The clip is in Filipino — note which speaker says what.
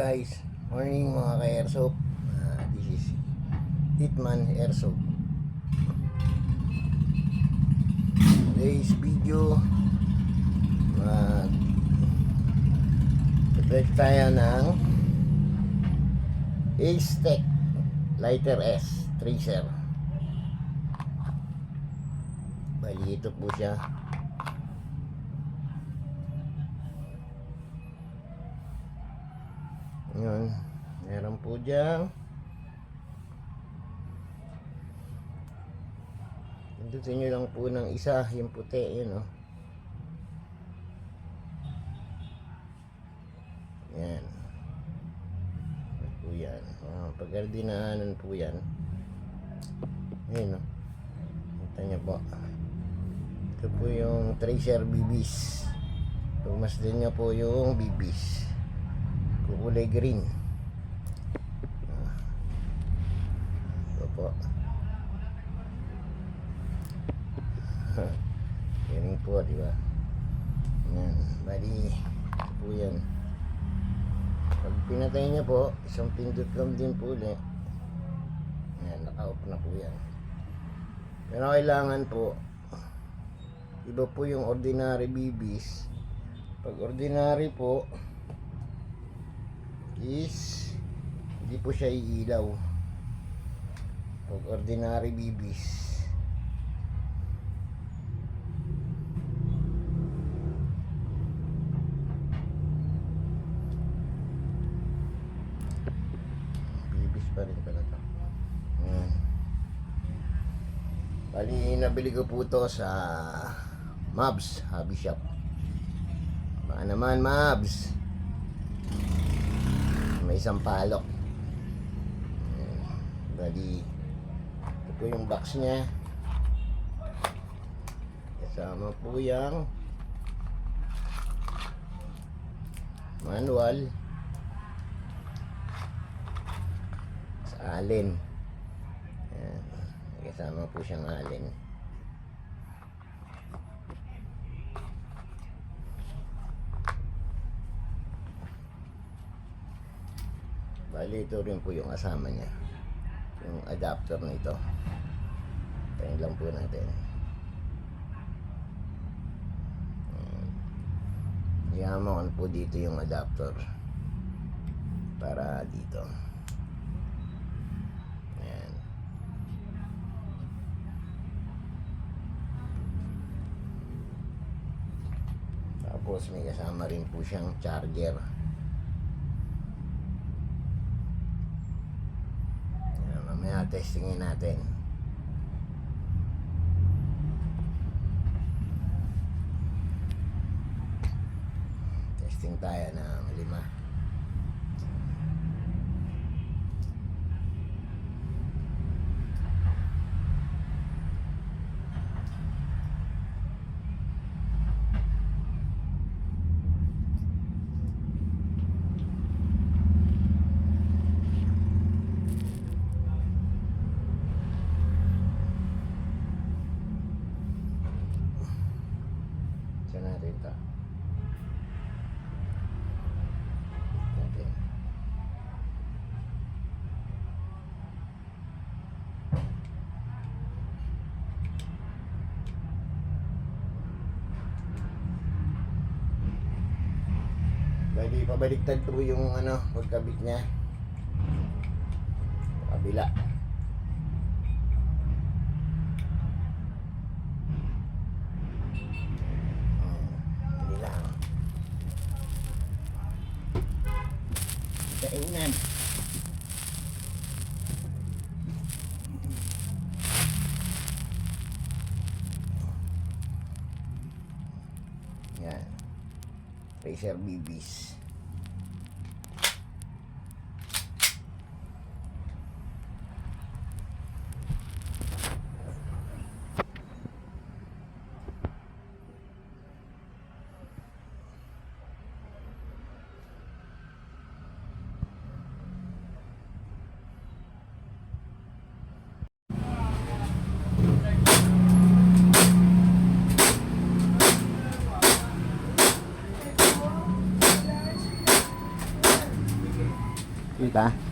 Speaker 1: Guys, morning mga ka-airsoft. This is Hitman Airsoft. Today's video, mag-prepare tayo ng Ace-Tech Lighter S Tracer. Bali ito po siya. Yun, meron po dyan. Pindutin nyo lang po ng isa, yung puti, yun o. Yan. Yan po yan. Pag-ordinaanan po yan. Yun o. Kita nyo po. Ito po yung Tracer BBs. Pumasdan nyo po yung BBs. Kulay green. Ito po. Yan po, di ba? Yan. Bali, ito po yan. Pag pinatay niya po, isang pindot lang din po ulit. Yan, naka-off na po yan. Pero kailangan po, iba po yung ordinary BBs. Pag ordinary po, is hindi po siya iilaw. Pag ordinary BBs, pa rin pala to. Bali, nabili ko po to sa Mabs Hobby Shop. Baka naman Mabs, may isang palok. Bali, ito po yung box nya. Kasama po yung manual sa alin. Ayan. Kasama po siyang alin. Bali, ito rin po yung kasama niya, yung adapter nito. Tayo lang po natin. Yaman po dito yung adapter para dito. Ayan. Tapos may kasama rin po siyang charger. Mamaya testingin natin. Testing tayo ng 5. Natin ito. Okay. Bali, pabaliktad po yung pagkabit niya. Kabila. Kainan. Yan. Tracer BBs. Kita?